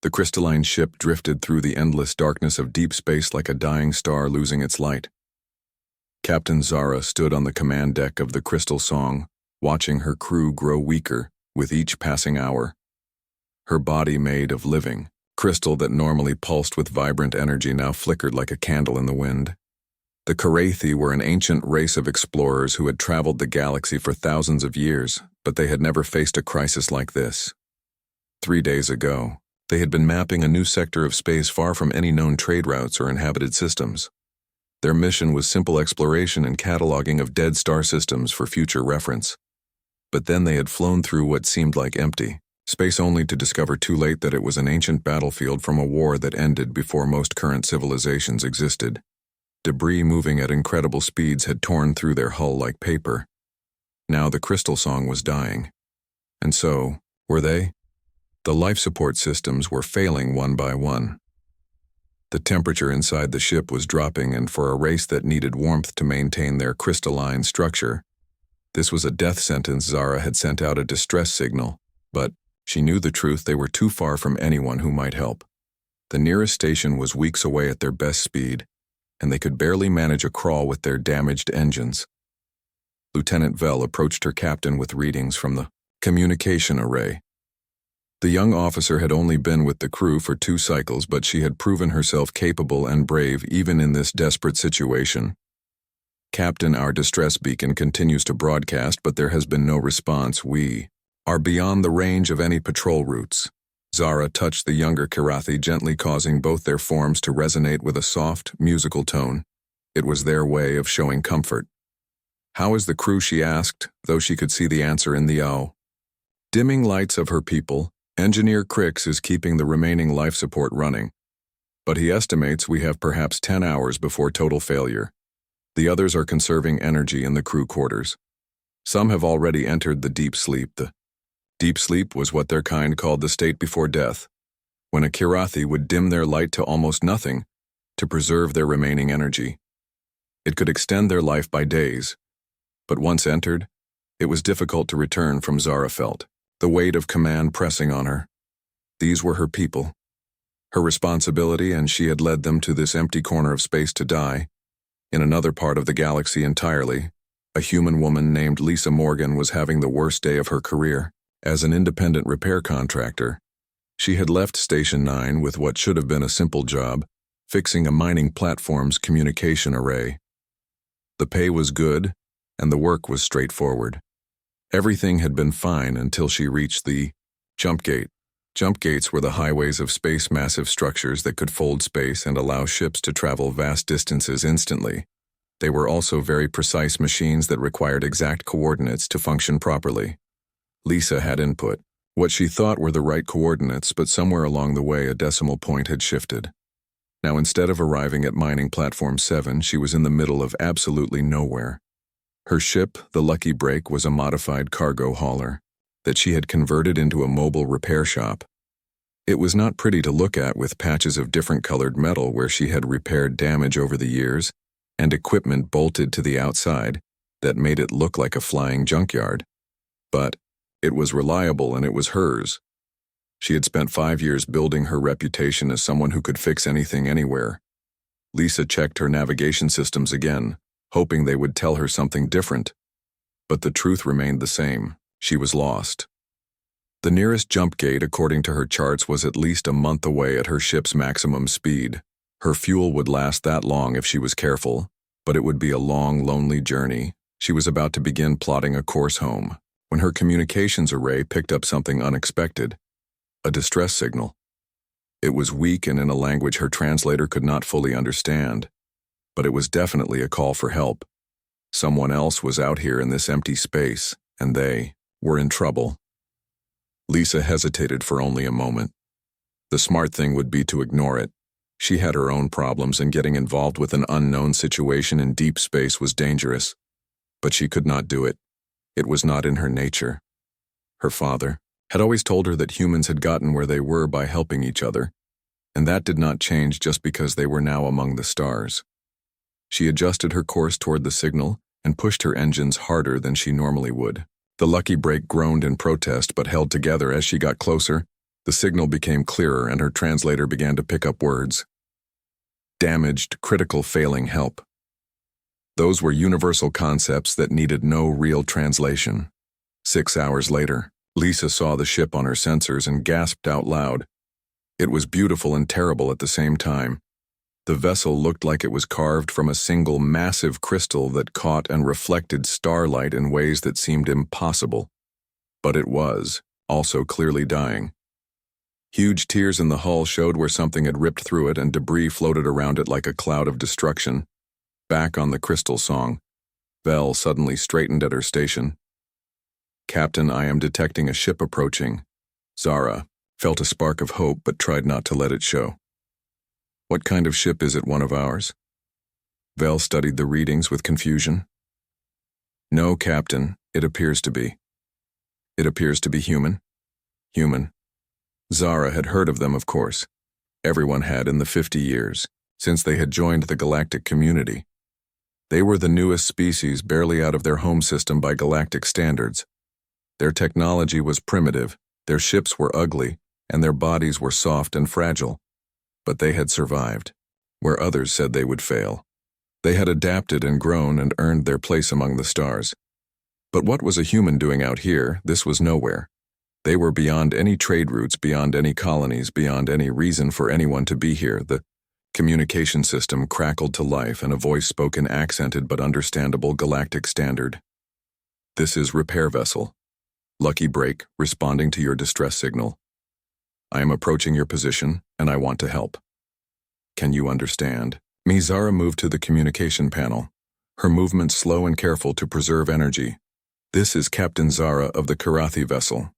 The crystalline ship drifted through the endless darkness of deep space like a dying star losing its light. Captain Zara stood on the command deck of the Crystal Song, watching her crew grow weaker with each passing hour. Her body made of living crystal that normally pulsed with vibrant energy now flickered like a candle in the wind. The Karathi were an ancient race of explorers who had traveled the galaxy for thousands of years, but they had never faced a crisis like this. 3 days ago, they had been mapping a new sector of space far from any known trade routes or inhabited systems. Their mission was simple exploration and cataloging of dead star systems for future reference. But then they had flown through what seemed like empty space only to discover too late that it was an ancient battlefield from a war that ended before most current civilizations existed. Debris moving at incredible speeds had torn through their hull like paper. Now the Crystal Song was dying. And so, were they? The life support systems were failing one by one. The temperature inside the ship was dropping, and for a race that needed warmth to maintain their crystalline structure, this was a death sentence. Zara had sent out a distress signal, but she knew the truth: they were too far from anyone who might help. The nearest station was weeks away at their best speed, and they could barely manage a crawl with their damaged engines. Lieutenant Vell approached her captain with readings from the communication array. The young officer had only been with the crew for 2 cycles, but she had proven herself capable and brave even in this desperate situation. Captain, our distress beacon continues to broadcast, but there has been no response. We are beyond the range of any patrol routes. Zara touched the younger Karathi, gently causing both their forms to resonate with a soft, musical tone. It was their way of showing comfort. "How is the crew?" she asked, though she could see the answer in the dimming lights of her people. Engineer Crix is keeping the remaining life support running, but he estimates we have perhaps 10 hours before total failure. The others are conserving energy in the crew quarters. Some have already entered the deep sleep. The deep sleep was what their kind called the state before death, when a Karathi would dim their light to almost nothing to preserve their remaining energy. It could extend their life by days, but once entered, it was difficult to return from. Zara felt the weight of command pressing on her. These were her people, her responsibility, and she had led them to this empty corner of space to die. In another part of the galaxy entirely, a human woman named Lisa Morgan was having the worst day of her career. As an independent repair contractor, she had left Station 9 with what should have been a simple job, fixing a mining platform's communication array. The pay was good, and the work was straightforward. Everything had been fine until she reached the jump gate. Jump gates were the highways of space, massive structures that could fold space and allow ships to travel vast distances instantly. They were also very precise machines that required exact coordinates to function properly. Lisa had input what she thought were the right coordinates, but somewhere along the way a decimal point had shifted. Now, instead of arriving at mining platform 7, she was in the middle of absolutely nowhere. Her ship, the Lucky Break, was a modified cargo hauler that she had converted into a mobile repair shop. It was not pretty to look at, with patches of different colored metal where she had repaired damage over the years, and equipment bolted to the outside that made it look like a flying junkyard. But it was reliable, and it was hers. She had spent 5 years building her reputation as someone who could fix anything anywhere. Lisa checked her navigation systems again, hoping they would tell her something different. But the truth remained the same: she was lost. The nearest jump gate, according to her charts, was at least a month away at her ship's maximum speed. Her fuel would last that long if she was careful, but it would be a long, lonely journey. She was about to begin plotting a course home when her communications array picked up something unexpected: a distress signal. It was weak and in a language her translator could not fully understand, but it was definitely a call for help. Someone else was out here in this empty space, and they were in trouble. Lisa hesitated for only a moment. The smart thing would be to ignore it. She had her own problems, and getting involved with an unknown situation in deep space was dangerous. But she could not do it. It was not in her nature. Her father had always told her that humans had gotten where they were by helping each other, and that did not change just because they were now among the stars. She adjusted her course toward the signal and pushed her engines harder than she normally would. The Lucky Break groaned in protest but held together as she got closer. The signal became clearer and her translator began to pick up words. Damaged, critical, failing, help. Those were universal concepts that needed no real translation. 6 hours later, Lisa saw the ship on her sensors and gasped out loud. It was beautiful and terrible at the same time. The vessel looked like it was carved from a single massive crystal that caught and reflected starlight in ways that seemed impossible. But it was, also clearly dying. Huge tears in the hull showed where something had ripped through it and debris floated around it like a cloud of destruction. Back on the crystal song, Vel suddenly straightened at her station. Captain, I am detecting a ship approaching. Zara felt a spark of hope but tried not to let it show. What kind of ship is it, one of ours? Vel studied the readings with confusion. No, Captain, it appears to be. It appears to be human. Human. Zara had heard of them, of course. Everyone had in the 50 years, since they had joined the galactic community. They were the newest species, barely out of their home system by galactic standards. Their technology was primitive, their ships were ugly, and their bodies were soft and fragile. But they had survived, where others said they would fail. They had adapted and grown and earned their place among the stars. But what was a human doing out here? This was nowhere. They were beyond any trade routes, beyond any colonies, beyond any reason for anyone to be here. The communication system crackled to life and a voice spoke in accented but understandable galactic standard. This is repair vessel. Lucky Break, responding to your distress signal. I am approaching your position and I want to help. Can you understand? Zara moved to the communication panel, her movements slow and careful to preserve energy. This is Captain Zara of the Karathi vessel.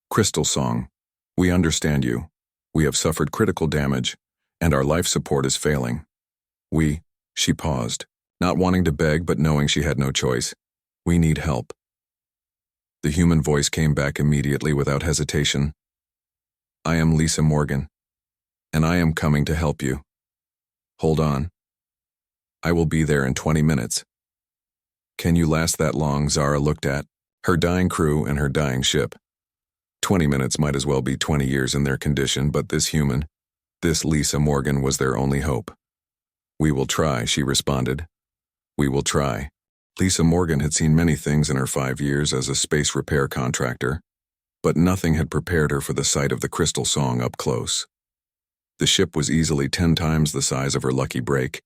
Crystal Song, we understand you. We have suffered critical damage, and our life support is failing. She paused, not wanting to beg but knowing she had no choice. We need help. The human voice came back immediately without hesitation. I am Lisa Morgan, and I am coming to help you. Hold on. I will be there in 20 minutes. Can you last that long? Zara looked at her dying crew and her dying ship. 20 minutes might as well be 20 years in their condition, but this human, this Lisa Morgan, was their only hope. We will try, she responded. We will try. Lisa Morgan had seen many things in her 5 years as a space repair contractor, but nothing had prepared her for the sight of the Crystal Song up close. The ship was easily 10 times the size of her Lucky Break,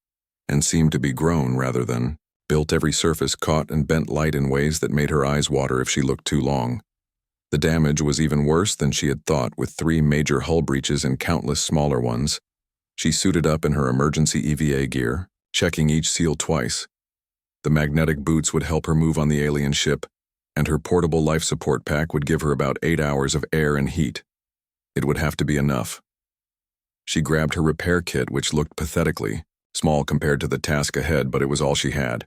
and seemed to be grown rather than built. Every surface caught and bent light in ways that made her eyes water if she looked too long. The damage was even worse than she had thought, with 3 major hull breaches and countless smaller ones. She suited up in her emergency EVA gear, checking each seal twice. The magnetic boots would help her move on the alien ship, and her portable life support pack would give her about 8 hours of air and heat. It would have to be enough. She grabbed her repair kit, which looked pathetically small compared to the task ahead, but it was all she had.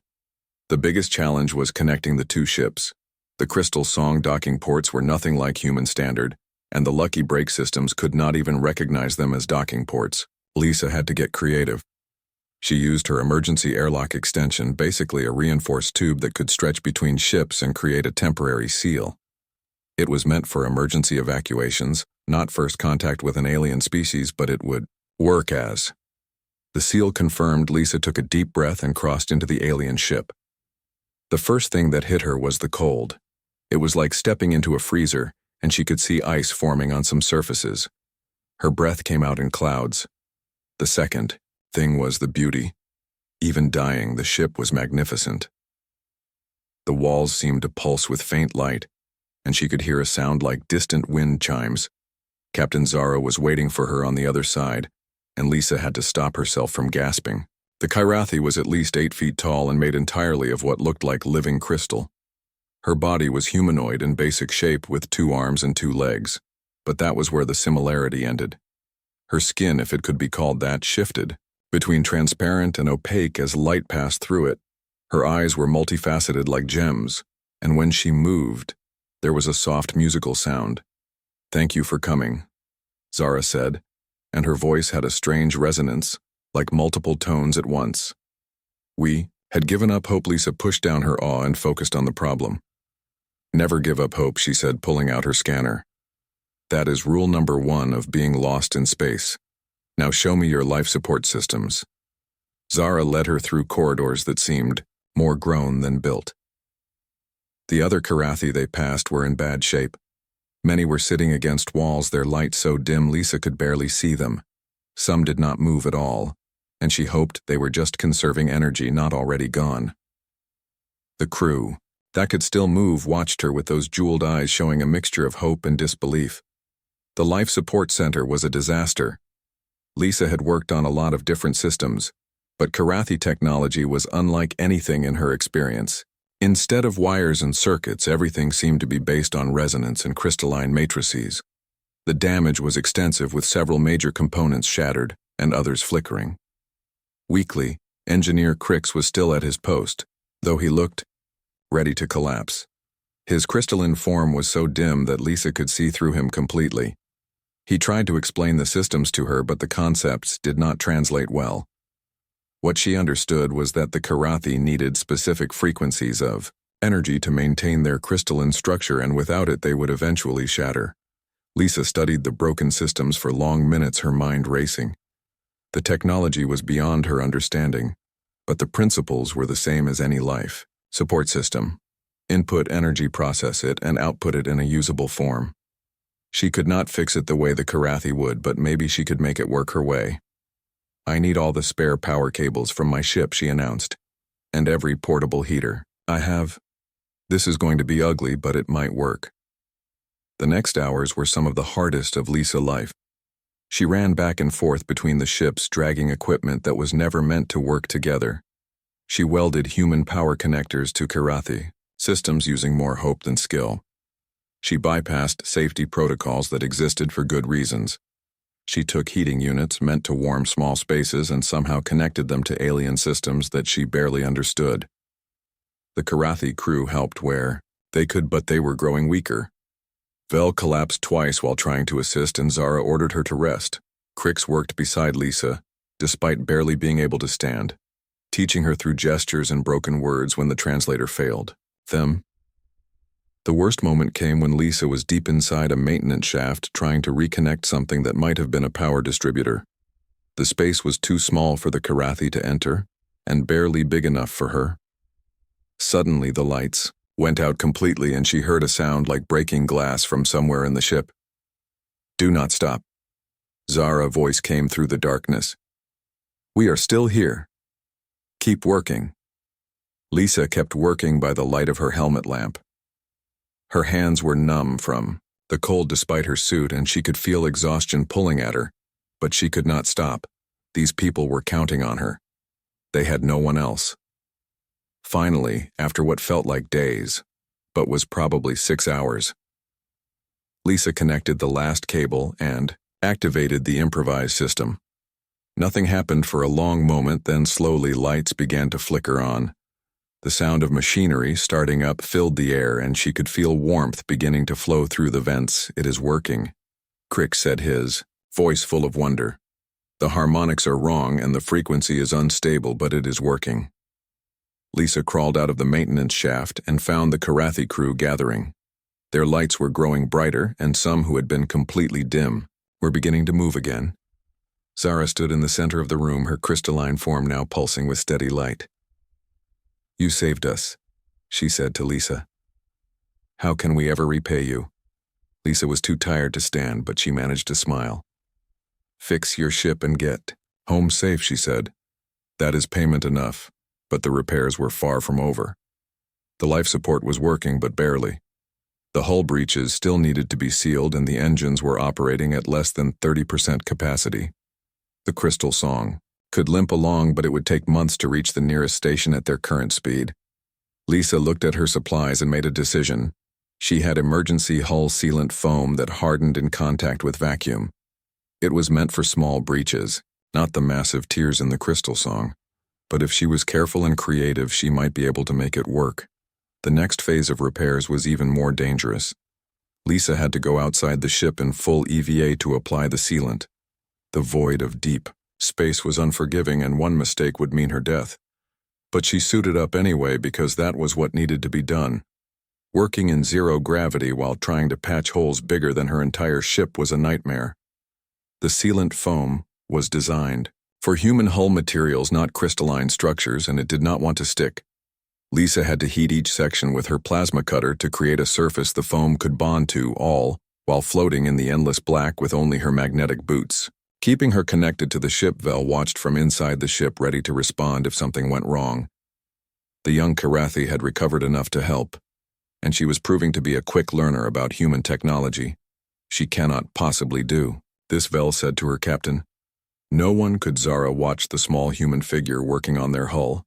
The biggest challenge was connecting the 2 ships. The Crystal Song docking ports were nothing like human standard, and the Lucky Break systems could not even recognize them as docking ports. Lisa had to get creative. She used her emergency airlock extension, basically a reinforced tube that could stretch between ships and create a temporary seal. It was meant for emergency evacuations, not first contact with an alien species, but it would work as. The seal confirmed, Lisa took a deep breath and crossed into the alien ship. The first thing that hit her was the cold. It was like stepping into a freezer, and she could see ice forming on some surfaces. Her breath came out in clouds. The second thing was the beauty. Even dying, the ship was magnificent. The walls seemed to pulse with faint light, and she could hear a sound like distant wind chimes. Captain Zara was waiting for her on the other side, and Lisa had to stop herself from gasping. The Karathi was at least 8 feet tall and made entirely of what looked like living crystal. Her body was humanoid in basic shape with 2 arms and 2 legs, but that was where the similarity ended. Her skin, if it could be called that, shifted between transparent and opaque as light passed through it. Her eyes were multifaceted like gems, and when she moved, there was a soft musical sound. Thank you for coming, Zara said, and her voice had a strange resonance, like multiple tones at once. We had given up hope. Lisa pushed down her awe and focused on the problem. Never give up hope, she said, pulling out her scanner. That is rule number 1 of being lost in space. Now show me your life support systems. Zara led her through corridors that seemed more grown than built. The other Karathi they passed were in bad shape. Many were sitting against walls, their light so dim Lisa could barely see them. Some did not move at all, and she hoped they were just conserving energy, not already gone. The crew, that could still move, watched her with those jeweled eyes showing a mixture of hope and disbelief. The life support center was a disaster. Lisa had worked on a lot of different systems, but Karathi technology was unlike anything in her experience. Instead of wires and circuits, everything seemed to be based on resonance and crystalline matrices. The damage was extensive, with several major components shattered and others flickering. Weakly, Engineer Crix was still at his post, though he looked ready to collapse. His crystalline form was so dim that Lisa could see through him completely. He tried to explain the systems to her, but the concepts did not translate well. What she understood was that the Karathi needed specific frequencies of energy to maintain their crystalline structure, and without it they would eventually shatter. Lisa studied the broken systems for long minutes, her mind racing. The technology was beyond her understanding, but the principles were the same as any life support system. Input energy, process it, and output it in a usable form. She could not fix it the way the Karathi would, but maybe she could make it work her way. "I need all the spare power cables from my ship," she announced, "and every portable heater I have. This is going to be ugly, but it might work." The next hours were some of the hardest of Lisa's life. She ran back and forth between the ships, dragging equipment that was never meant to work together. She welded human power connectors to Karathi systems using more hope than skill. She bypassed safety protocols that existed for good reasons. She took heating units meant to warm small spaces and somehow connected them to alien systems that she barely understood. The Karathi crew helped where they could, but they were growing weaker. Vel collapsed twice while trying to assist, and Zara ordered her to rest. Crix worked beside Lisa, despite barely being able to stand, teaching her through gestures and broken words when the translator failed them. The worst moment came when Lisa was deep inside a maintenance shaft trying to reconnect something that might have been a power distributor. The space was too small for the Karathi to enter, and barely big enough for her. Suddenly the lights went out completely, and she heard a sound like breaking glass from somewhere in the ship. "Do not stop." Zara's voice came through the darkness. "We are still here. Keep working." Lisa kept working by the light of her helmet lamp. Her hands were numb from the cold despite her suit, and she could feel exhaustion pulling at her, but she could not stop. These people were counting on her. They had no one else. Finally, after what felt like days, but was probably 6 hours, Lisa connected the last cable and activated the improvised system. Nothing happened for a long moment, then slowly lights began to flicker on. The sound of machinery starting up filled the air, and she could feel warmth beginning to flow through the vents. "It is working," Crix said, his voice full of wonder. "The harmonics are wrong and the frequency is unstable, but it is working." Lisa crawled out of the maintenance shaft and found the Karathi crew gathering. Their lights were growing brighter, and some who had been completely dim were beginning to move again. Zara stood in the center of the room, her crystalline form now pulsing with steady light. "You saved us," she said to Lisa. "How can we ever repay you?" Lisa was too tired to stand, but she managed to smile. "Fix your ship and get home safe," she said. "That is payment enough," but the repairs were far from over. The life support was working, but barely. The hull breaches still needed to be sealed, and the engines were operating at less than 30% capacity. The Crystal Song could limp along, but it would take months to reach the nearest station at their current speed. Lisa looked at her supplies and made a decision. She had emergency hull sealant foam that hardened in contact with vacuum. It was meant for small breaches, not the massive tears in the Crystal Song. But if she was careful and creative, she might be able to make it work. The next phase of repairs was even more dangerous. Lisa had to go outside the ship in full EVA to apply the sealant. The void of deep space was unforgiving, and one mistake would mean her death. But she suited up anyway because that was what needed to be done. Working in zero gravity while trying to patch holes bigger than her entire ship was a nightmare. The sealant foam was designed for human hull materials, not crystalline structures, and it did not want to stick. Lisa had to heat each section with her plasma cutter to create a surface the foam could bond to, all while floating in the endless black with only her magnetic boots. Keeping her connected to the ship, Vel watched from inside the ship, ready to respond if something went wrong. The young Karathi had recovered enough to help, and she was proving to be a quick learner about human technology. She cannot possibly do this, Vel said to her captain. No one could. Zara watched the small human figure working on their hull.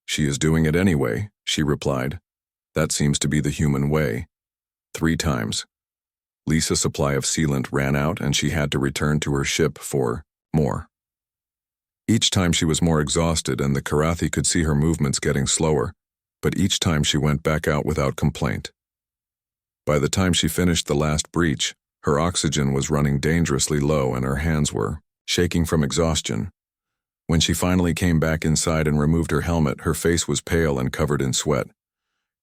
She is doing it anyway, she replied. That seems to be the human way. 3 times. Lisa's supply of sealant ran out and she had to return to her ship for more. Each time she was more exhausted and the Karathi could see her movements getting slower, but each time she went back out without complaint. By the time she finished the last breach, her oxygen was running dangerously low and her hands were shaking from exhaustion. When she finally came back inside and removed her helmet, her face was pale and covered in sweat.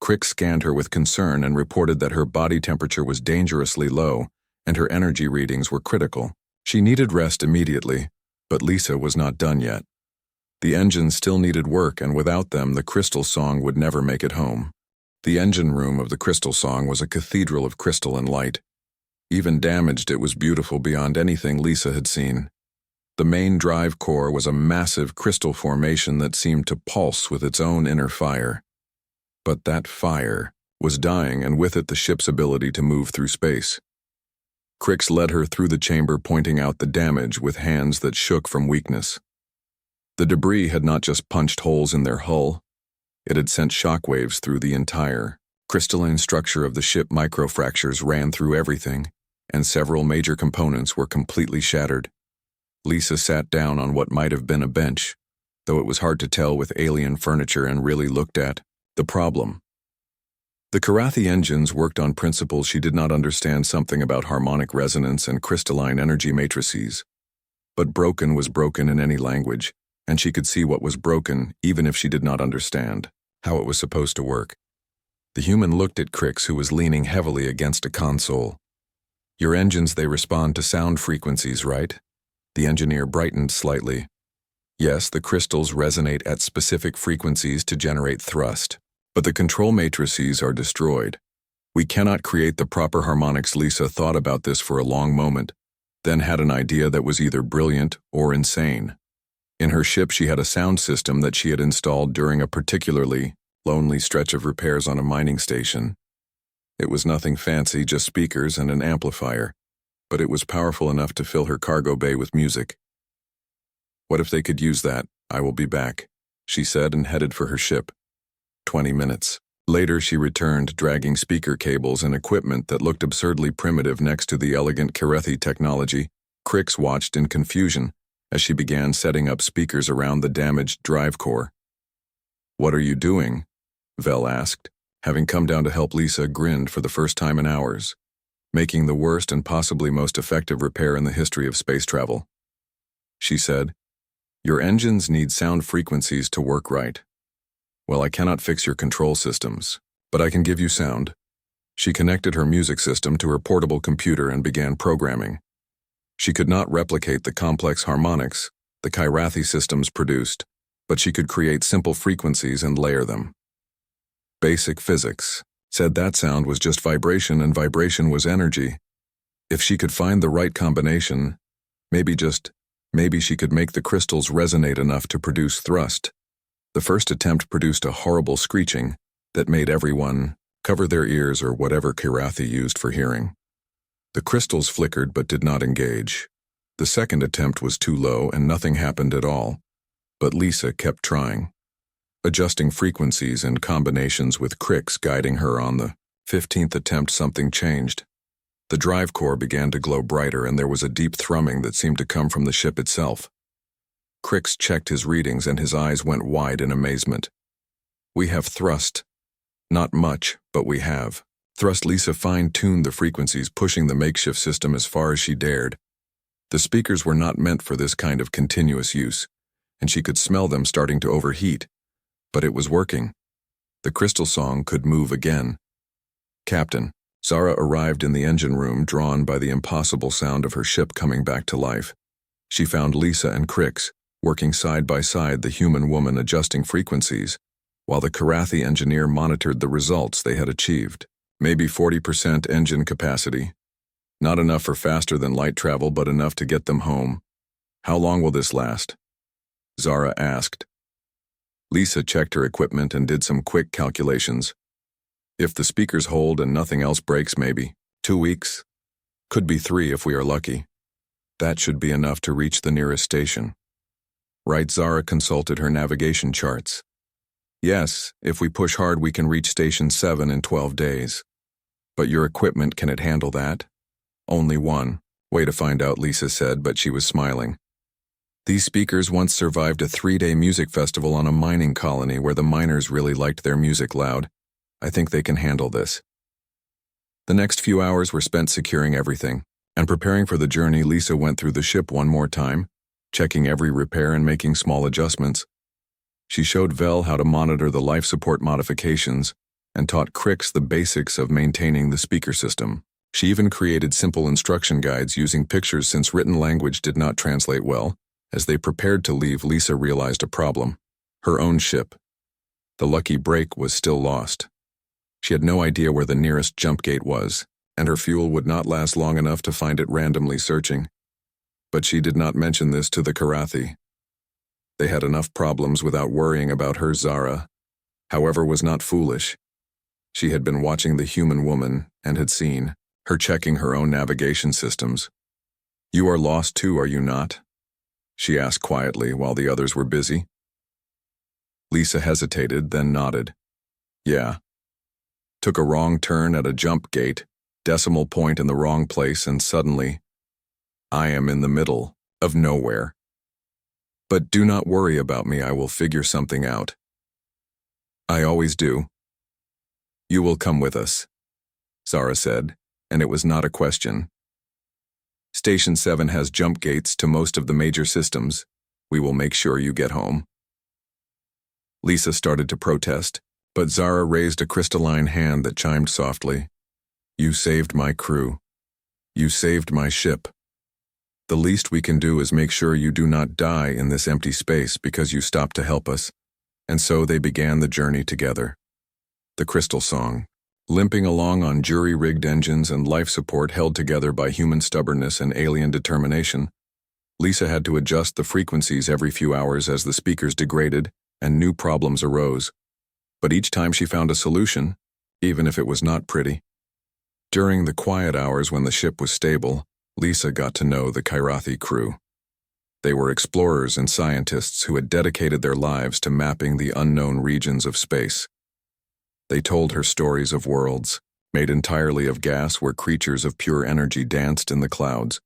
Crick scanned her with concern and reported that her body temperature was dangerously low and her energy readings were critical. She needed rest immediately, but Lisa was not done yet. The engines still needed work, and without them, the Crystal Song would never make it home. The engine room of the Crystal Song was a cathedral of crystal and light. Even damaged, it was beautiful beyond anything Lisa had seen. The main drive core was a massive crystal formation that seemed to pulse with its own inner fire. But that fire was dying, and with it the ship's ability to move through space. Crix led her through the chamber, pointing out the damage with hands that shook from weakness. The debris had not just punched holes in their hull, it had sent shockwaves through the entire crystalline structure of the ship. Microfractures ran through everything, and several major components were completely shattered. Lisa sat down on what might have been a bench, though it was hard to tell with alien furniture, and really looked at the problem. The Karathi engines worked on principles she did not understand, something about harmonic resonance and crystalline energy matrices. But broken was broken in any language, and she could see what was broken even if she did not understand how it was supposed to work. The human looked at Crix, who was leaning heavily against a console. Your engines, they respond to sound frequencies, right? The engineer brightened slightly. Yes, the crystals resonate at specific frequencies to generate thrust, but the control matrices are destroyed. We cannot create the proper harmonics. Lisa thought about this for a long moment, then had an idea that was either brilliant or insane. In her ship, she had a sound system that she had installed during a particularly lonely stretch of repairs on a mining station. It was nothing fancy, just speakers and an amplifier, but it was powerful enough to fill her cargo bay with music. What if they could use that? I will be back, she said, and headed for her ship. 20 minutes. Later, she returned, dragging speaker cables and equipment that looked absurdly primitive next to the elegant Karathi technology. Crix watched in confusion as she began setting up speakers around the damaged drive core. What are you doing? Vel asked. Having come down to help, Lisa grinned for the first time in hours, making the worst and possibly most effective repair in the history of space travel. She said, your engines need sound frequencies to work right. Well, I cannot fix your control systems, but I can give you sound. She connected her music system to her portable computer and began programming. She could not replicate the complex harmonics the Karathi systems produced, but she could create simple frequencies and layer them. Basic physics said that sound was just vibration and vibration was energy. If she could find the right combination, maybe she could make the crystals resonate enough to produce thrust. The first attempt produced a horrible screeching that made everyone cover their ears, or whatever Karathi used for hearing. The crystals flickered but did not engage. The second attempt was too low and nothing happened at all, but Lisa kept trying, adjusting frequencies and combinations with Crix guiding her. On the 15th attempt, something changed. The drive core began to glow brighter, and there was a deep thrumming that seemed to come from the ship itself. Crix checked his readings and his eyes went wide in amazement. We have thrust. Not much, but we have thrust. Lisa fine-tuned the frequencies, pushing the makeshift system as far as she dared. The speakers were not meant for this kind of continuous use, and she could smell them starting to overheat. But it was working. The crystal song could move again. Captain. Zara arrived in the engine room, drawn by the impossible sound of her ship coming back to life. She found Lisa and Crix working side by side, the human woman adjusting frequencies, while the Karathi engineer monitored the results they had achieved. Maybe 40% engine capacity. Not enough for faster than light travel, but enough to get them home. How long will this last? Zara asked. Lisa checked her equipment and did some quick calculations. If the speakers hold and nothing else breaks, maybe 2 weeks. Could be 3 if we are lucky. That should be enough to reach the nearest station. Right, Zara consulted her navigation charts. Yes, if we push hard we can reach Station 7 in 12 days. But your equipment, can it handle that? Only one. Way to find out, Lisa said, but she was smiling. These speakers once survived a 3-day music festival on a mining colony where the miners really liked their music loud. I think they can handle this. The next few hours were spent securing everything, and preparing for the journey. Lisa went through the ship one more time, checking every repair and making small adjustments. She showed Vel how to monitor the life support modifications and taught Crix the basics of maintaining the speaker system. She even created simple instruction guides using pictures since written language did not translate well. As they prepared to leave, Lisa realized a problem. Her own ship. The lucky brake was still lost. She had no idea where the nearest jump gate was, and her fuel would not last long enough to find it randomly searching. But she did not mention this to the Karathi. They had enough problems without worrying about her. Zara, however, was not foolish. She had been watching the human woman and had seen her checking her own navigation systems. You are lost too, are you not? She asked quietly while the others were busy. Lisa hesitated, then nodded. Yeah. Took a wrong turn at a jump gate, decimal point in the wrong place, and suddenly, I am in the middle of nowhere. But do not worry about me, I will figure something out. I always do. You will come with us, Zara said, and it was not a question. Station 7 has jump gates to most of the major systems. We will make sure you get home. Lisa started to protest, but Zara raised a crystalline hand that chimed softly. You saved my crew. You saved my ship. The least we can do is make sure you do not die in this empty space because you stopped to help us. And so they began the journey together. The crystal song, limping along on jury-rigged engines and life support held together by human stubbornness and alien determination. Lisa had to adjust the frequencies every few hours as the speakers degraded and new problems arose. But each time she found a solution, even if it was not pretty. During the quiet hours when the ship was stable, Lisa got to know the Karathi crew. They were explorers and scientists who had dedicated their lives to mapping the unknown regions of space. They told her stories of worlds, made entirely of gas where creatures of pure energy danced in the clouds.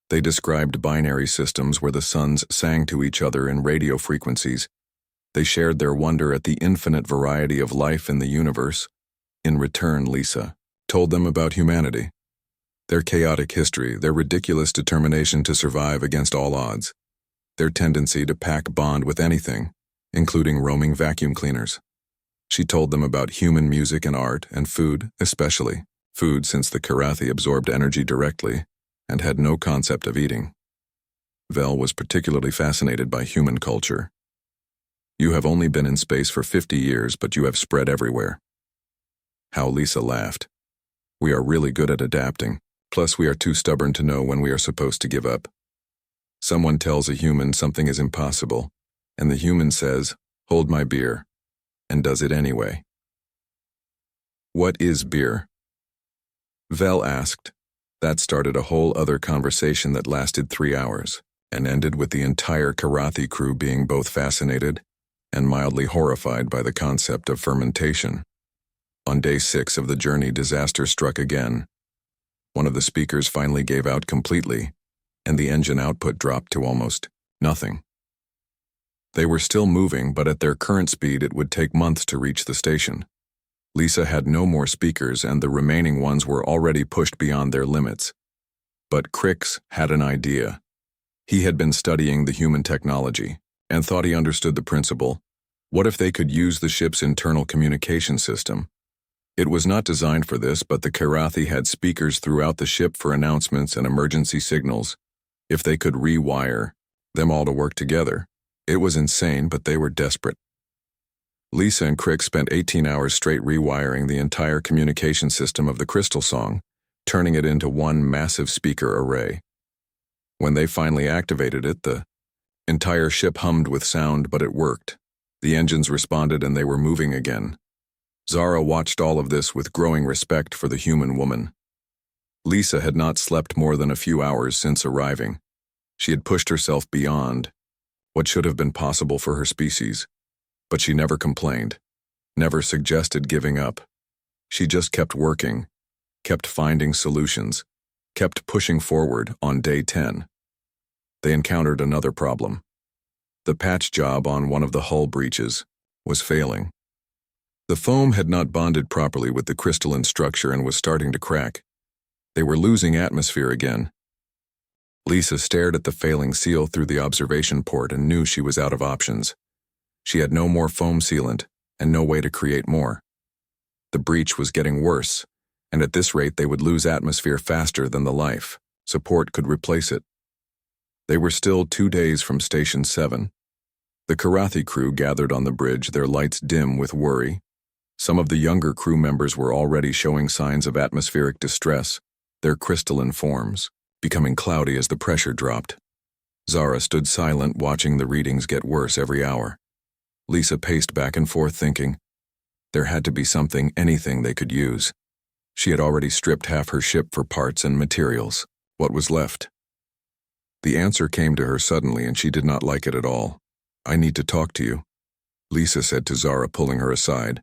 They described binary systems where the suns sang to each other in radio frequencies. They shared their wonder at the infinite variety of life in the universe. In return, Lisa told them about humanity, their chaotic history, their ridiculous determination to survive against all odds, their tendency to pack bond with anything, including roaming vacuum cleaners. She told them about human music and art, and food, especially food, since the Karathi absorbed energy directly and had no concept of eating. Vel was particularly fascinated by human culture. You have only been in space for 50 years, but you have spread everywhere. How Lisa laughed. We are really good at adapting. Plus, we are too stubborn to know when we are supposed to give up. Someone tells a human something is impossible, and the human says, hold my beer, and does it anyway. What is beer? Vel asked. That started a whole other conversation that lasted 3 hours, and ended with the entire Karathi crew being both fascinated and mildly horrified by the concept of fermentation. On day 6 of the journey, disaster struck again. One of the speakers finally gave out completely, and the engine output dropped to almost nothing. They were still moving, but at their current speed it would take months to reach the station. Lisa had no more speakers, and the remaining ones were already pushed beyond their limits. But Crix had an idea. He had been studying the human technology, and thought he understood the principle. What if they could use the ship's internal communication system? It was not designed for this, but the Karathi had speakers throughout the ship for announcements and emergency signals. If they could rewire them all to work together. It was insane, but they were desperate. Lisa and Crick spent 18 hours straight rewiring the entire communication system of the Crystal Song, turning it into one massive speaker array. When they finally activated it, the entire ship hummed with sound, but it worked. The engines responded and they were moving again. Zara watched all of this with growing respect for the human woman. Lisa had not slept more than a few hours since arriving. She had pushed herself beyond what should have been possible for her species, but she never complained, never suggested giving up. She just kept working, kept finding solutions, kept pushing forward. On day 10, they encountered another problem. The patch job on one of the hull breaches was failing. The foam had not bonded properly with the crystalline structure and was starting to crack. They were losing atmosphere again. Lisa stared at the failing seal through the observation port and knew she was out of options. She had no more foam sealant and no way to create more. The breach was getting worse, and at this rate they would lose atmosphere faster than the life support could replace it. They were still 2 days from Station 7. The Karathi crew gathered on the bridge, their lights dim with worry. Some of the younger crew members were already showing signs of atmospheric distress, their crystalline forms becoming cloudy as the pressure dropped. Zara stood silent, watching the readings get worse every hour. Lisa paced back and forth, thinking there had to be something, anything they could use. She had already stripped half her ship for parts and materials. What was left? The answer came to her suddenly, and she did not like it at all. "I need to talk to you," Lisa said to Zara, pulling her aside.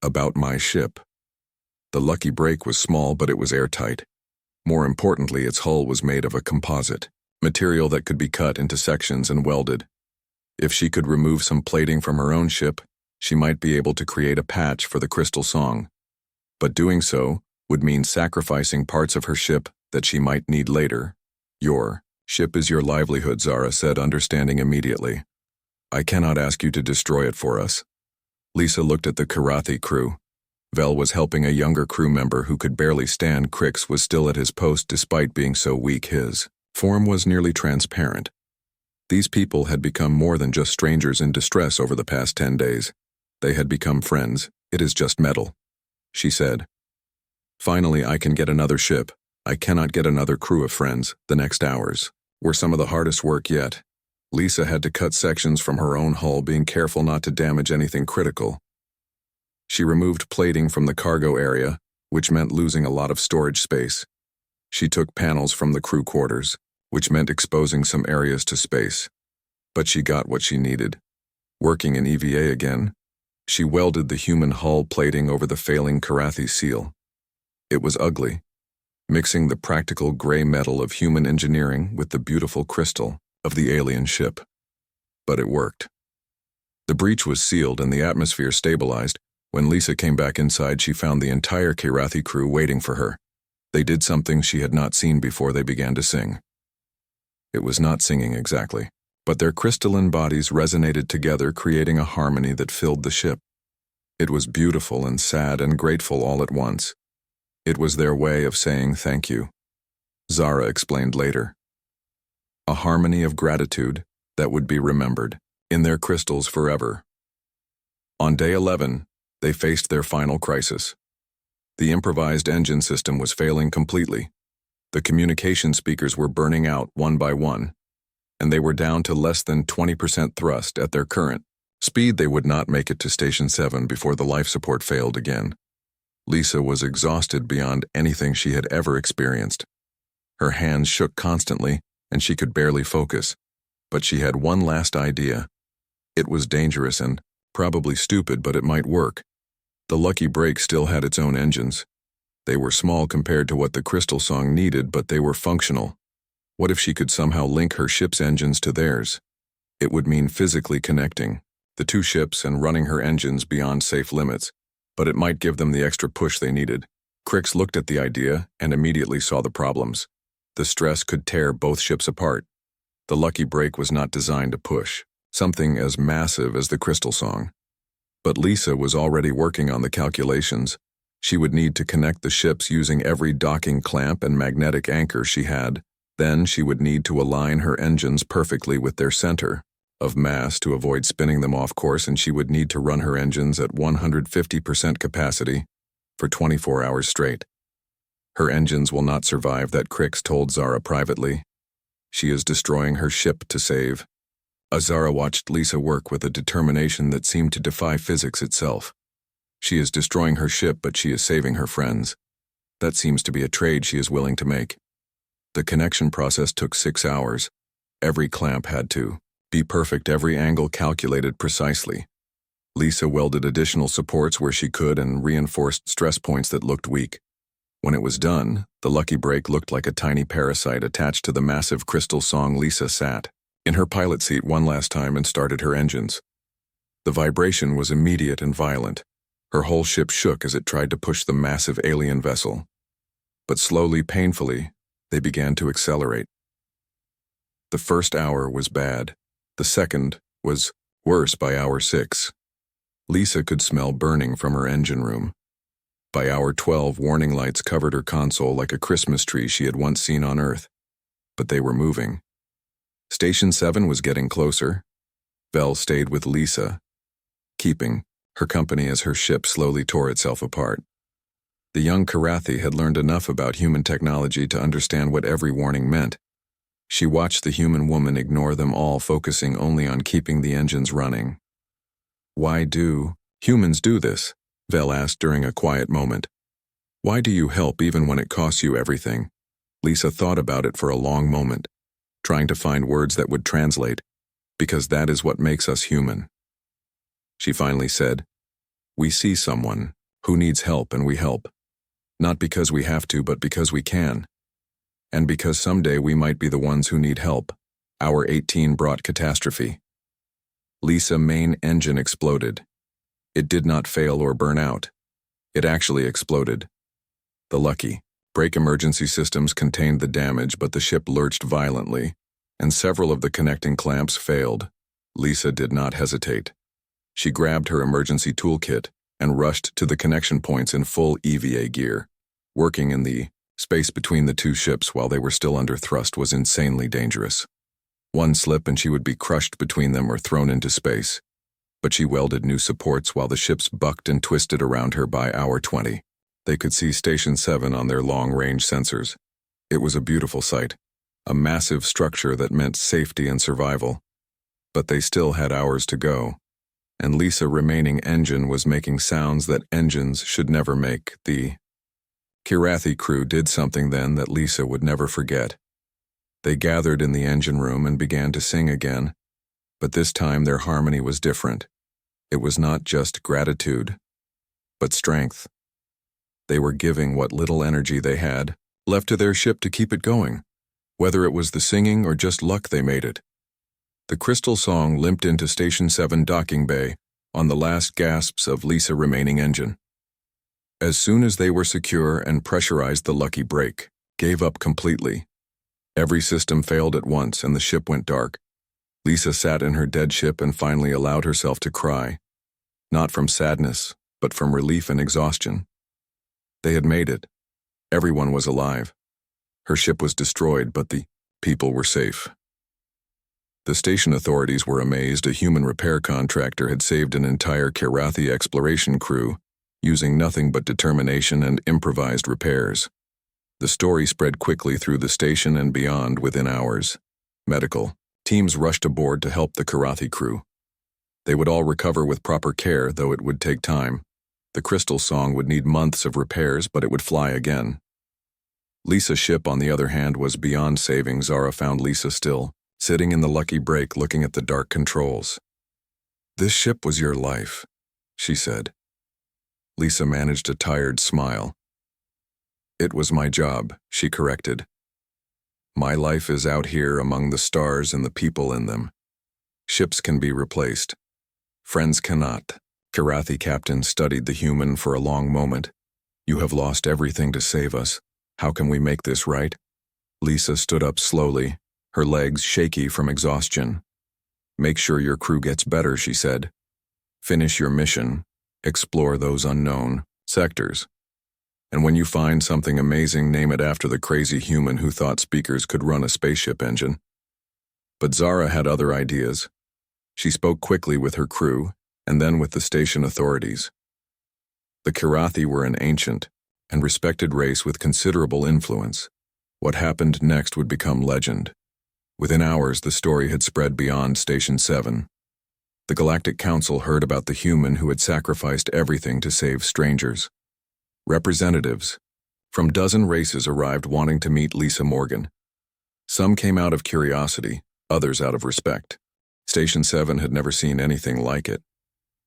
"About my ship." The lucky break was small, but it was airtight. More importantly, its hull was made of a composite material that could be cut into sections and welded. If she could remove some plating from her own ship, she might be able to create a patch for the Crystal Song. But doing so would mean sacrificing parts of her ship that she might need later. "Your ship is your livelihood," Zara said, understanding immediately. "I cannot ask you to destroy it for us." Lisa looked at the Karathi crew. Vel was helping a younger crew member who could barely stand. Crix was still at his post despite being so weak. His form was nearly transparent. These people had become more than just strangers in distress over the past 10 days. They had become friends. "It is just metal," she said. "Finally, I can get another ship. I cannot get another crew of friends." The next hours were some of the hardest work yet. Lisa had to cut sections from her own hull, being careful not to damage anything critical. She removed plating from the cargo area, which meant losing a lot of storage space. She took panels from the crew quarters, which meant exposing some areas to space. But she got what she needed. Working in EVA again, she welded the human hull plating over the failing Karathi seal. It was ugly, mixing the practical gray metal of human engineering with the beautiful crystal of the alien ship. But it worked. The breach was sealed and the atmosphere stabilized. When Lisa came back inside, she found the entire Karathi crew waiting for her. They did something she had not seen before. They began to sing. It was not singing exactly, but their crystalline bodies resonated together, creating a harmony that filled the ship. It was beautiful and sad and grateful all at once. It was their way of saying thank you. Zara explained later. A harmony of gratitude that would be remembered in their crystals forever. On day 11, they faced their final crisis. The improvised engine system was failing completely. The communication speakers were burning out one by one, and they were down to less than 20% thrust at their current speed. They would not make it to Station 7 before the life support failed again. Lisa was exhausted beyond anything she had ever experienced. Her hands shook constantly, and she could barely focus. But she had one last idea. It was dangerous and probably stupid, but it might work. The lucky break still had its own engines. They were small compared to what the Crystal Song needed, but they were functional. What if she could somehow link her ship's engines to theirs? It would mean physically connecting the two ships and running her engines beyond safe limits, but it might give them the extra push they needed. Crix looked at the idea and immediately saw the problems. The stress could tear both ships apart. The lucky break was not designed to push something as massive as the Crystal Song. But Lisa was already working on the calculations. She would need to connect the ships using every docking clamp and magnetic anchor she had. Then she would need to align her engines perfectly with their center of mass to avoid spinning them off course, and she would need to run her engines at 150% capacity for 24 hours straight. Her engines will not survive, that Crix told Zara privately. She is destroying her ship to save. Azara watched Lisa work with a determination that seemed to defy physics itself. She is destroying her ship, but she is saving her friends. That seems to be a trade she is willing to make. The connection process took 6 hours. Every clamp had to be perfect, every angle calculated precisely. Lisa welded additional supports where she could and reinforced stress points that looked weak. When it was done, the lucky break looked like a tiny parasite attached to the massive crystal song. Lisa sat in her pilot seat one last time and started her engines. The vibration was immediate and violent. Her whole ship shook as it tried to push the massive alien vessel. But slowly, painfully, they began to accelerate. The first hour was bad. The second was worse by hour 6. Lisa could smell burning from her engine room. By hour 12, warning lights covered her console like a Christmas tree she had once seen on Earth. But they were moving. Station 7 was getting closer. Belle stayed with Lisa, keeping her company as her ship slowly tore itself apart. The young Karathi had learned enough about human technology to understand what every warning meant. She watched the human woman ignore them all, focusing only on keeping the engines running. "Why do humans do this?" Vel asked during a quiet moment. "Why do you help even when it costs you everything?" Lisa thought about it for a long moment, trying to find words that would translate, because that is what makes us human. She finally said, "We see someone who needs help and we help. Not because we have to, but because we can. And because someday we might be the ones who need help." Hour 18 brought catastrophe. Lisa's main engine exploded. It did not fail or burn out. It actually exploded. The lucky brake emergency systems contained the damage, but the ship lurched violently, and several of the connecting clamps failed. Lisa did not hesitate. She grabbed her emergency toolkit and rushed to the connection points in full EVA gear. Working in the space between the two ships while they were still under thrust was insanely dangerous. One slip and she would be crushed between them or thrown into space. But she welded new supports while the ships bucked and twisted around her. By hour 20. They could see Station 7 on their long-range sensors. It was a beautiful sight, a massive structure that meant safety and survival. But they still had hours to go, and Lisa's remaining engine was making sounds that engines should never make. The Karathi crew did something then that Lisa would never forget. They gathered in the engine room and began to sing again, but this time their harmony was different. It was not just gratitude, but strength. They were giving what little energy they had left to their ship to keep it going. Whether it was the singing or just luck, they made it. The crystal song limped into Station 7 docking bay on the last gasps of Lisa's remaining engine. As soon as they were secure and pressurized, the lucky brake gave up completely. Every system failed at once and the ship went dark. Lisa sat in her dead ship and finally allowed herself to cry, not from sadness, but from relief and exhaustion. They had made it. Everyone was alive. Her ship was destroyed, but the people were safe. The station authorities were amazed. A human repair contractor had saved an entire Karathi exploration crew, using nothing but determination and improvised repairs. The story spread quickly through the station and beyond within hours. Medical teams rushed aboard to help the Karathi crew. They would all recover with proper care, though it would take time. The crystal song would need months of repairs, but it would fly again. Lisa's ship, on the other hand, was beyond saving. Zara found Lisa still, sitting in the lucky brake looking at the dark controls. "This ship was your life," she said. Lisa managed a tired smile. "It was my job," she corrected. "My life is out here among the stars and the people in them. Ships can be replaced. Friends cannot." Karathi captain studied the human for a long moment. "You have lost everything to save us. How can we make this right?" Lisa stood up slowly, her legs shaky from exhaustion. "Make sure your crew gets better," she said. "Finish your mission. Explore those unknown sectors. And when you find something amazing, name it after the crazy human who thought speakers could run a spaceship engine. But Zara had other ideas. She spoke quickly with her crew, and then with the station authorities. The Kirathi were an ancient and respected race with considerable influence. What happened next would become legend. Within hours, the story had spread beyond Station 7. The Galactic Council heard about the human who had sacrificed everything to save strangers. Representatives from dozen races arrived wanting to meet Lisa Morgan. Some came out of curiosity, others out of respect. Station 7 had never seen anything like it.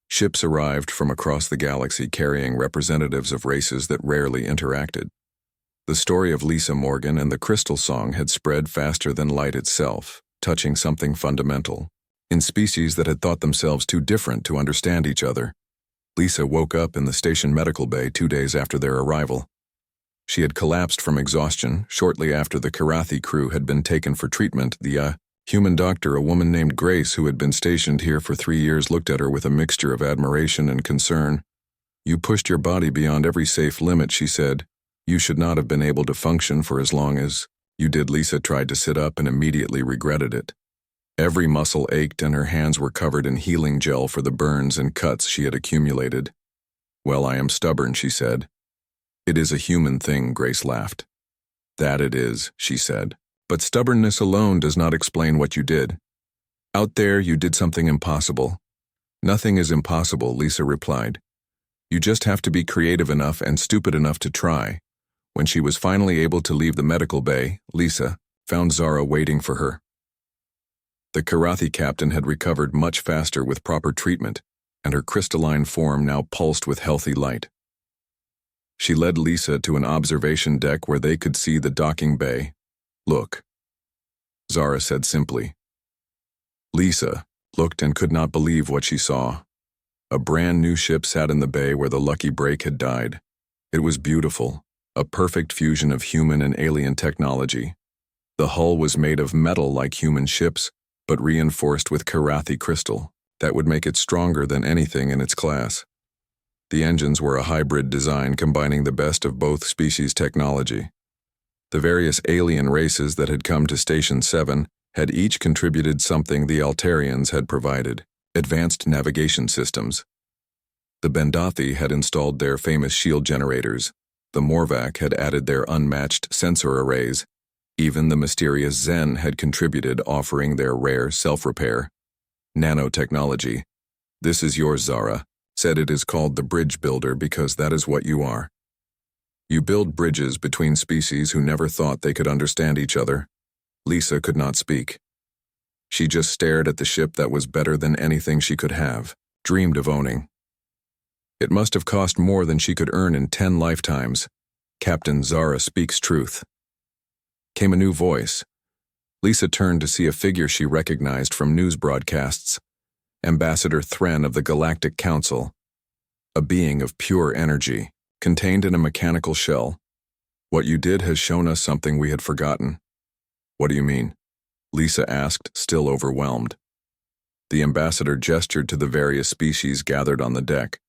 Ships arrived from across the galaxy carrying representatives of races that rarely interacted. The story of Lisa Morgan and the Crystal Song had spread faster than light itself, touching something fundamental. In species that had thought themselves too different to understand each other. Lisa woke up in the station medical bay 2 days after their arrival. She had collapsed from exhaustion shortly after the Kirathi crew had been taken for treatment. The human doctor, a woman named Grace who had been stationed here for 3 years, looked at her with a mixture of admiration and concern. "You pushed your body beyond every safe limit," she said. "You should not have been able to function for as long as you did." Lisa tried to sit up and immediately regretted it. Every muscle ached and her hands were covered in healing gel for the burns and cuts she had accumulated. "Well, I am stubborn," she said. "It is a human thing," Grace laughed. "That it is," she said. "But stubbornness alone does not explain what you did. Out there, you did something impossible." "Nothing is impossible," Lisa replied. "You just have to be creative enough and stupid enough to try." When she was finally able to leave the medical bay, Lisa found Zara waiting for her. The Kirathi captain had recovered much faster with proper treatment, and her crystalline form now pulsed with healthy light. She led Lisa to an observation deck where they could see the docking bay. "Look," Zara said simply. Lisa looked and could not believe what she saw. A brand new ship sat in the bay where the lucky break had died. It was beautiful, a perfect fusion of human and alien technology. The hull was made of metal like human ships, but reinforced with Kirathi crystal that would make it stronger than anything in its class. The engines were a hybrid design combining the best of both species' technology. The various alien races that had come to Station 7 had each contributed something the Altarians had provided: advanced navigation systems. The Bendathi had installed their famous shield generators. The Morvac had added their unmatched sensor arrays. Even the mysterious Zen had contributed, offering their rare self-repair. Nanotechnology. "This is yours," Zara said. "It is called the Bridge Builder because that is what you are. You build bridges between species who never thought they could understand each other." Lisa could not speak. She just stared at the ship that was better than anything she could have dreamed of owning. It must have cost more than she could earn in 10 lifetimes. Captain Zara speaks truth. Came a new voice. Lisa turned to see a figure she recognized from news broadcasts. Ambassador Thren of the Galactic Council. A being of pure energy, contained in a mechanical shell. "What you did has shown us something we had forgotten." "What do you mean?" Lisa asked, still overwhelmed. The ambassador gestured to the various species gathered on the deck.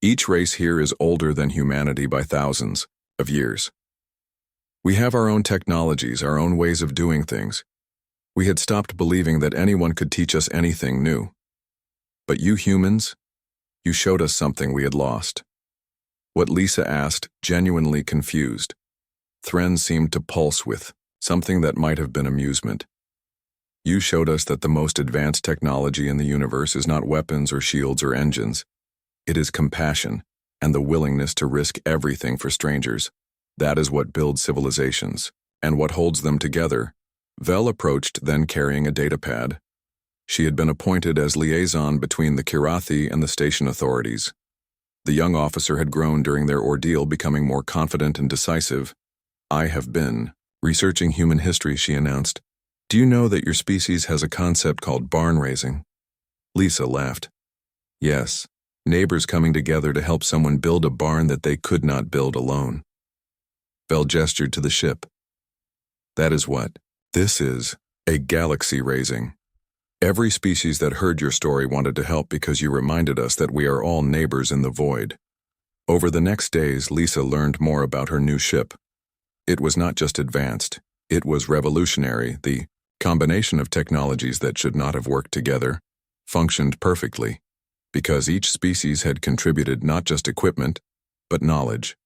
"Each race here is older than humanity by thousands of years. We have our own technologies, our own ways of doing things. We had stopped believing that anyone could teach us anything new. But you humans, you showed us something we had lost." What Lisa asked, genuinely confused. Thren seemed to pulse with something that might have been amusement. "You showed us that the most advanced technology in the universe is not weapons or shields or engines. It is compassion and the willingness to risk everything for strangers. That is what builds civilizations, and what holds them together." Vel approached, then carrying a datapad. She had been appointed as liaison between the Kirathi and the station authorities. The young officer had grown during their ordeal, becoming more confident and decisive. "I have been researching human history," she announced. "Do you know that your species has a concept called barn raising?" Lisa laughed. "Yes, neighbors coming together to help someone build a barn that they could not build alone." Vel gestured to the ship. "That is what this is, a galaxy raising. Every species that heard your story wanted to help because you reminded us that we are all neighbors in the void. Over the next days, Lisa learned more about her new ship. It was not just advanced, it was revolutionary. The combination of technologies that should not have worked together functioned perfectly, because each species had contributed not just equipment, but knowledge.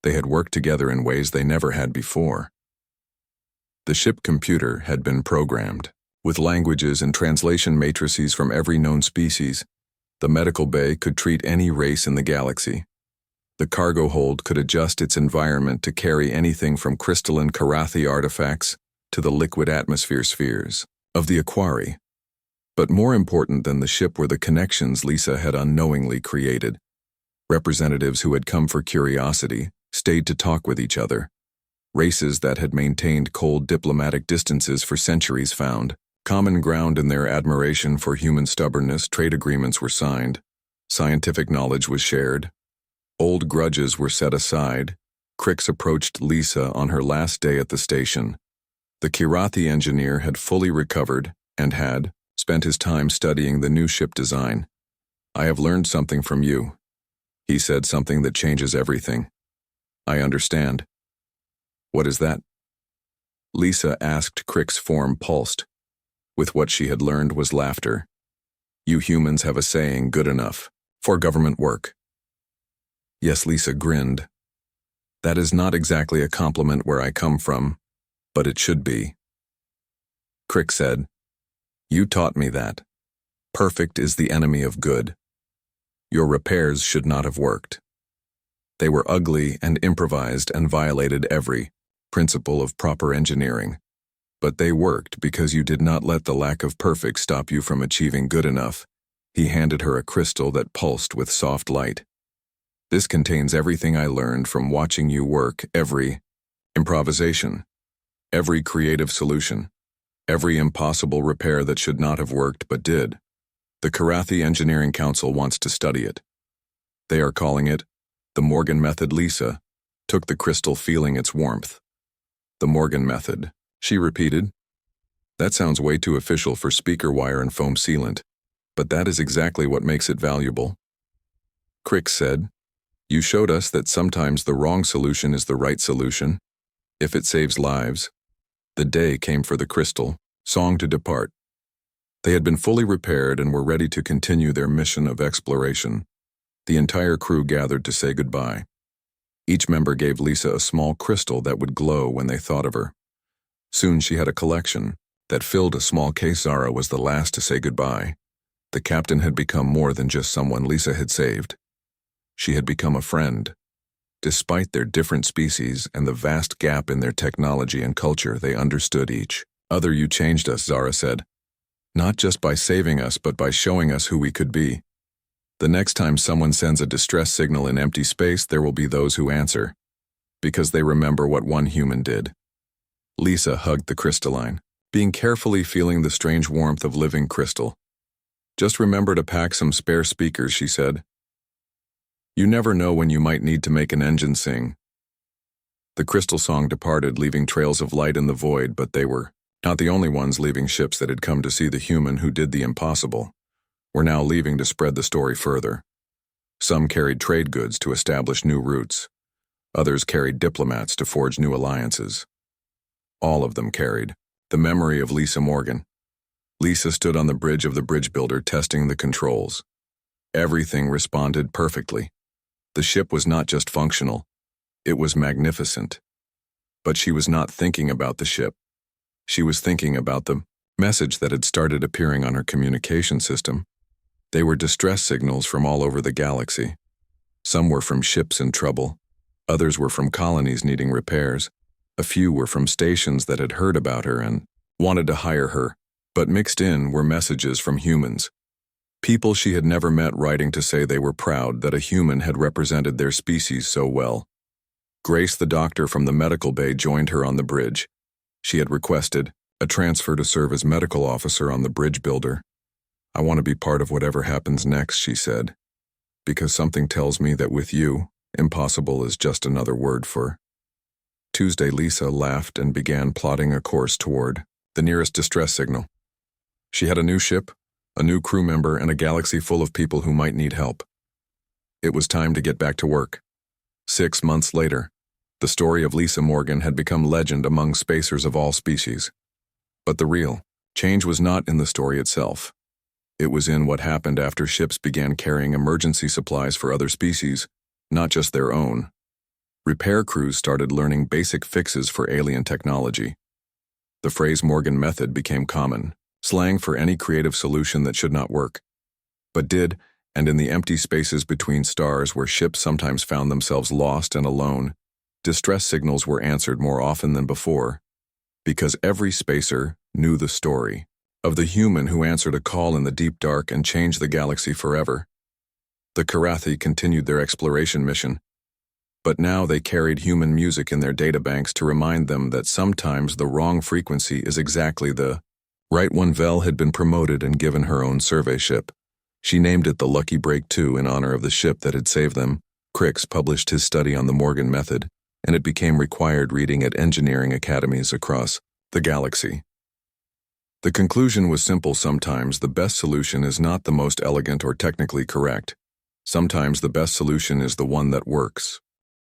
They had worked together in ways they never had before. The ship computer had been programmed, with languages and translation matrices from every known species. The medical bay could treat any race in the galaxy. The cargo hold could adjust its environment to carry anything from crystalline Karathi artifacts to the liquid atmosphere spheres of the Aquari. But more important than the ship were the connections Lisa had unknowingly created. Representatives who had come for curiosity stayed to talk with each other. Races that had maintained cold diplomatic distances for centuries found common ground in their admiration for human stubbornness. Trade agreements were signed. Scientific knowledge was shared. Old grudges were set aside. Crix approached Lisa on her last day at the station. The Kirathi engineer had fully recovered and had spent his time studying the new ship design. "I have learned something from you," he said, "something that changes everything." "I understand." "What is that?" Lisa asked. Crix's form pulsed. With what she had learned was laughter. "You humans have a saying, good enough for government work." Yes, Lisa grinned. "That is not exactly a compliment where I come from, but it should be." Crix said, "You taught me that. Perfect is the enemy of good. Your repairs should not have worked. They were ugly and improvised and violated every principle of proper engineering. But they worked because you did not let the lack of perfect stop you from achieving good enough." He handed her a crystal that pulsed with soft light. "This contains everything I learned from watching you work, every improvisation, every creative solution, every impossible repair that should not have worked but did. The Karathi Engineering Council wants to study it. They are calling it the Morgan Method." Lisa took the crystal, feeling its warmth. "The Morgan Method," she repeated. "That sounds way too official for speaker wire and foam sealant, but that is exactly what makes it valuable." Crix said, "You showed us that sometimes the wrong solution is the right solution, if it saves lives." The day came for the crystal song to depart. They had been fully repaired and were ready to continue their mission of exploration. The entire crew gathered to say goodbye. Each member gave Lisa a small crystal that would glow when they thought of her. Soon she had a collection that filled a small case. Zara was the last to say goodbye. The captain had become more than just someone Lisa had saved. She had become a friend. Despite their different species and the vast gap in their technology and culture, they understood each other. "You changed us," Zara said. "Not just by saving us, but by showing us who we could be. The next time someone sends a distress signal in empty space, there will be those who answer, because they remember what one human did." Lisa hugged the crystalline, being carefully feeling the strange warmth of living crystal. "Just remember to pack some spare speakers," she said. "You never know when you might need to make an engine sing." The crystal song departed, leaving trails of light in the void, but they were not the only ones leaving. Ships that had come to see the human who did the impossible were now leaving to spread the story further. Some carried trade goods to establish new routes. Others carried diplomats to forge new alliances. All of them carried the memory of Lisa Morgan. Lisa stood on the bridge of the bridge builder, testing the controls. Everything responded perfectly. The ship was not just functional, it was magnificent. But she was not thinking about the ship. She was thinking about the message that had started appearing on her communication system. They were distress signals from all over the galaxy. Some were from ships in trouble. Others were from colonies needing repairs. A few were from stations that had heard about her and wanted to hire her. But mixed in were messages from humans. People she had never met, writing to say they were proud that a human had represented their species so well. Grace, the doctor from the medical bay, joined her on the bridge. She had requested a transfer to serve as medical officer on the bridge builder. "I want to be part of whatever happens next," she said, "because something tells me that with you, impossible is just another word for." Tuesday, Lisa laughed and began plotting a course toward the nearest distress signal. She had a new ship, a new crew member, and a galaxy full of people who might need help. It was time to get back to work. 6 months later, the story of Lisa Morgan had become legend among spacers of all species. But the real change was not in the story itself. It was in what happened after ships began carrying emergency supplies for other species, not just their own. Repair crews started learning basic fixes for alien technology. The phrase Morgan method became common, slang for any creative solution that should not work, but did, and in the empty spaces between stars where ships sometimes found themselves lost and alone, distress signals were answered more often than before, because every spacer knew the story of the human who answered a call in the deep dark and changed the galaxy forever. The Karathi continued their exploration mission, but now they carried human music in their databanks to remind them that sometimes the wrong frequency is exactly the right one. Vel had been promoted and given her own survey ship. She named it the Lucky Break 2 in honor of the ship that had saved them. Crix published his study on the Morgan method, and it became required reading at engineering academies across the galaxy. The conclusion was simple: sometimes the best solution is not the most elegant or technically correct. Sometimes the best solution is the one that works.